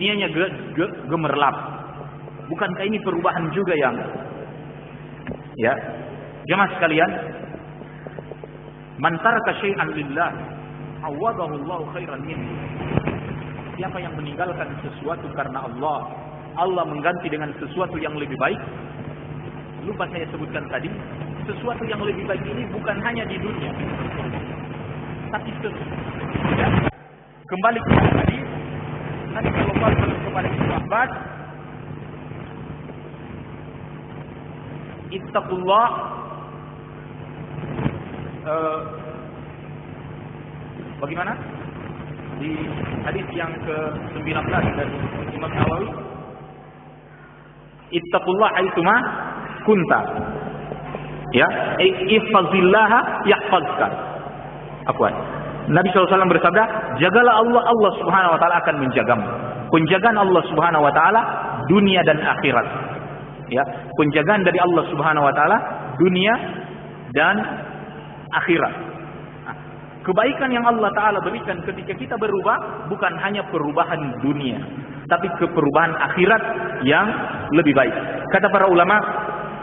dunianya gemerlap. Bukankah ini perubahan juga yang ya? Jemaah sekalian, man taraka syai'an lillah awadahu Allah khairan minhu. Siapa yang meninggalkan sesuatu karena Allah, Allah mengganti dengan sesuatu yang lebih baik. Lupa saya sebutkan tadi, sesuatu yang lebih baik ini bukan hanya di dunia, tapi ya. Kembali ke hadis Nabi sallallahu alaihi wasallam kepada Ibnu Abbas, ittaqullah, bagaimana? Di hadis yang ke-19 dari Imam Nawawi, ittaqullah aitsuma kunta. Ya, ihfazillaha yahfazka. Afwan. Nabi SAW bersabda, jagalah Allah, Allah Subhanahu wa taala akan menjagamu. Penjagaan Allah Subhanahu wa taala dunia dan akhirat. Ya, penjagaan dari Allah Subhanahu wa taala dunia dan akhirat. Nah, kebaikan yang Allah taala berikan ketika kita berubah bukan hanya perubahan dunia, tapi perubahan akhirat yang lebih baik. Kata para ulama,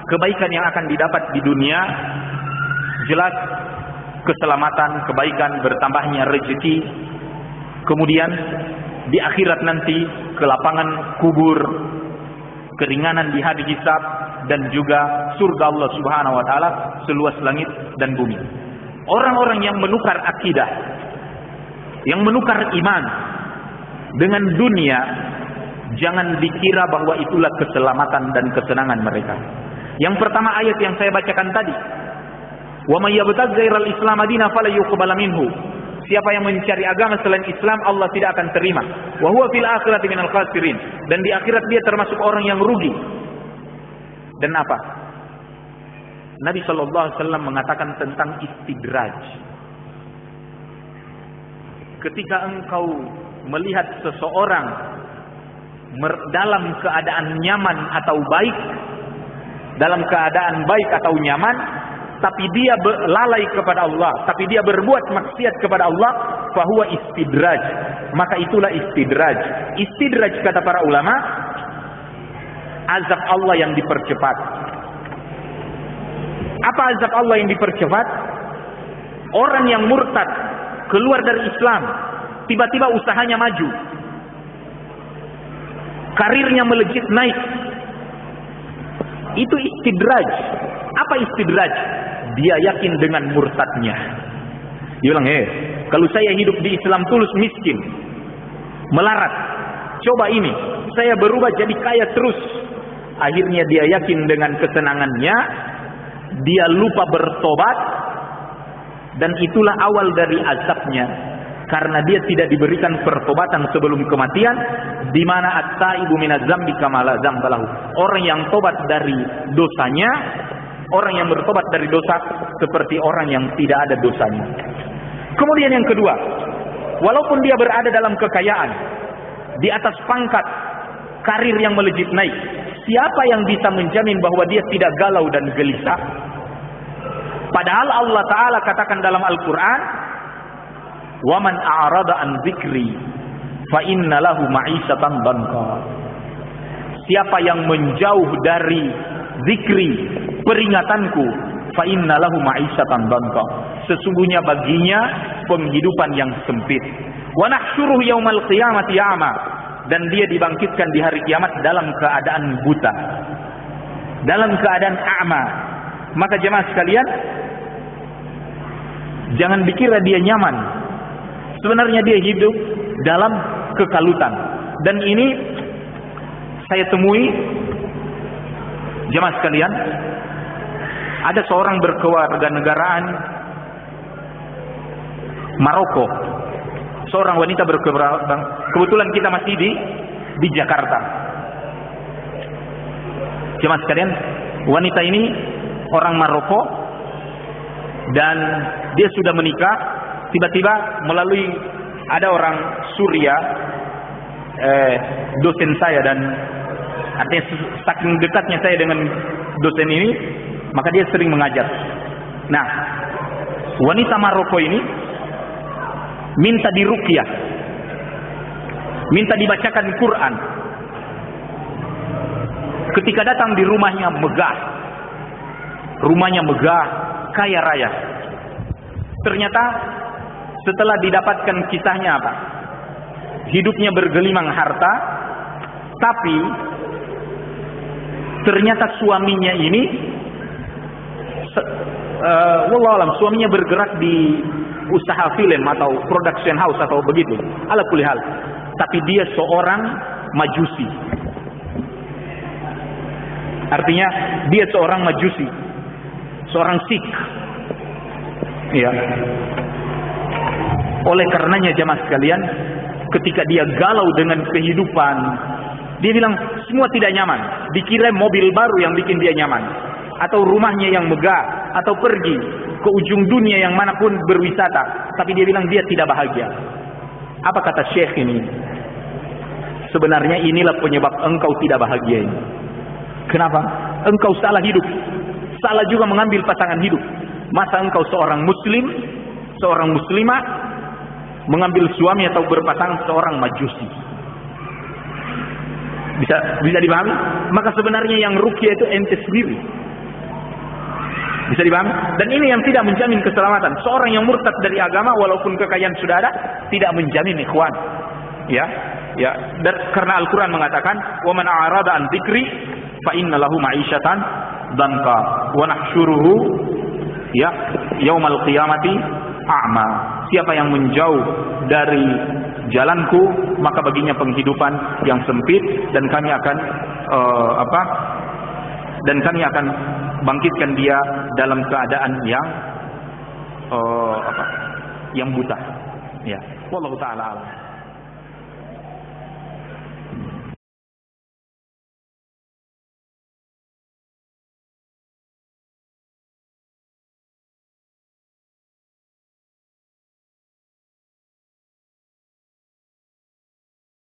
kebaikan yang akan didapat di dunia jelas keselamatan, kebaikan, bertambahnya rezeki. Kemudian di akhirat nanti kelapangan kubur, keringanan di hari hisab, dan juga surga Allah Subhanahu wa taala seluas langit dan bumi. Orang-orang yang menukar akidah, yang menukar iman dengan dunia, jangan dikira bahwa itulah keselamatan dan kesenangan mereka. Yang pertama ayat yang saya bacakan tadi, wa may yabtaghi ghairal islam dinan fala yuqbal minhu. Siapa yang mencari agama selain Islam, Allah tidak akan terima. Wa huwa fil akhirati minal khasirin. Dan di akhirat dia termasuk orang yang rugi. Dan apa? Nabi sallallahu alaihi wasallam mengatakan tentang istidraj. Ketika engkau melihat seseorang dalam keadaan nyaman atau baik, dalam keadaan baik atau nyaman, tapi dia lalai kepada Allah, tapi dia berbuat maksiat kepada Allah, fahuwa istidraj. Maka itulah istidraj. Istidraj kata para ulama, azab Allah yang dipercepat. Apa azab Allah yang dipercepat? Orang yang murtad, keluar dari Islam, tiba-tiba usahanya maju, karirnya melejit naik. Itu istidraj. Apa istidraj? Dia yakin dengan murtadnya. Dia bilang, kalau saya hidup di Islam tulus miskin, melarat, coba ini, saya berubah jadi kaya terus. Akhirnya dia yakin dengan kesenangannya, dia lupa bertobat, dan itulah awal dari azabnya. Karena dia tidak diberikan pertobatan sebelum kematian, di mana at-taibu minaz dzambi kama la dzamba lahu. Orang yang tobat dari dosanya, orang yang bertobat dari dosa seperti orang yang tidak ada dosanya. Kemudian yang kedua, walaupun dia berada dalam kekayaan, di atas pangkat, karir yang melejit naik, siapa yang bisa menjamin bahwa dia tidak galau dan gelisah? Padahal Allah Ta'ala katakan dalam Al-Quran, وَمَنْ أَعْرَضَ عَنْ ذِكْرِي فَإِنَّ لَهُ مَعِيشَةً ضَنْكًا. Siapa yang menjauh dari zikri, peringatanku, فَإِنَّ لَهُ مَعِيشَةً ضَنْكًا. Sesungguhnya baginya penghidupan yang sempit. وَنَحْشُرُهُ يَوْمَ الْقِيَامَةِ أَعْمَى. Dan dia dibangkitkan di hari kiamat dalam keadaan buta, dalam keadaan a'ma. Maka jemaah sekalian, jangan dikira dia nyaman. Sebenarnya dia hidup dalam kekalutan. Dan ini saya temui, jemaah sekalian, ada seorang berkewarganegaraan Maroko, seorang wanita berkewarganegaraan. Kebetulan kita masih di Jakarta. Jemaah sekalian, wanita ini orang Maroko dan dia sudah menikah. Tiba-tiba melalui ada orang Suria, dosen saya, dan artinya saking dekatnya saya dengan dosen ini, maka dia sering mengajar. Nah, wanita Maroko ini minta diruqyah. minta dibacakan Quran. Ketika datang di rumahnya megah, kaya raya. Ternyata setelah didapatkan kisahnya apa? Hidupnya bergelimang harta, tapi ternyata suaminya ini wallahu alam, suaminya bergerak di usaha film atau production house atau begitu, ala kulli hal. Tapi dia seorang majusi. Artinya dia seorang majusi, seorang Sikh. Ya. Oleh karenanya jemaah sekalian, ketika dia galau dengan kehidupan, dia bilang semua tidak nyaman. Dikira mobil baru yang bikin dia nyaman, atau rumahnya yang megah, atau pergi ke ujung dunia yang manapun berwisata. Tapi dia bilang dia tidak bahagia. Apa kata Syekh ini? Sebenarnya inilah penyebab engkau tidak bahagia ini. Kenapa? Engkau salah hidup. Salah juga mengambil pasangan hidup. Masa engkau seorang muslim, seorang muslimah, mengambil suami atau berpasangan seorang majusi? Bisa dipahami? Maka sebenarnya yang ruqyah itu ente sendiri. Bisa dipahami? Dan ini yang tidak menjamin keselamatan. Seorang yang murtad dari agama walaupun kekayaan sudah ada, tidak menjamin ikhwan. Ya. Dan karena Al-Qur'an mengatakan, "Wa man a'rada an dzikri fa inna lahu ma'isyatan danka wa nahsyuruhu yaumal qiyamati a'ma." Siapa yang menjauh dari jalanku, maka baginya penghidupan yang sempit, dan kami akan bangkitkan dia dalam keadaan yang buta. Ya, wallahu taala alam.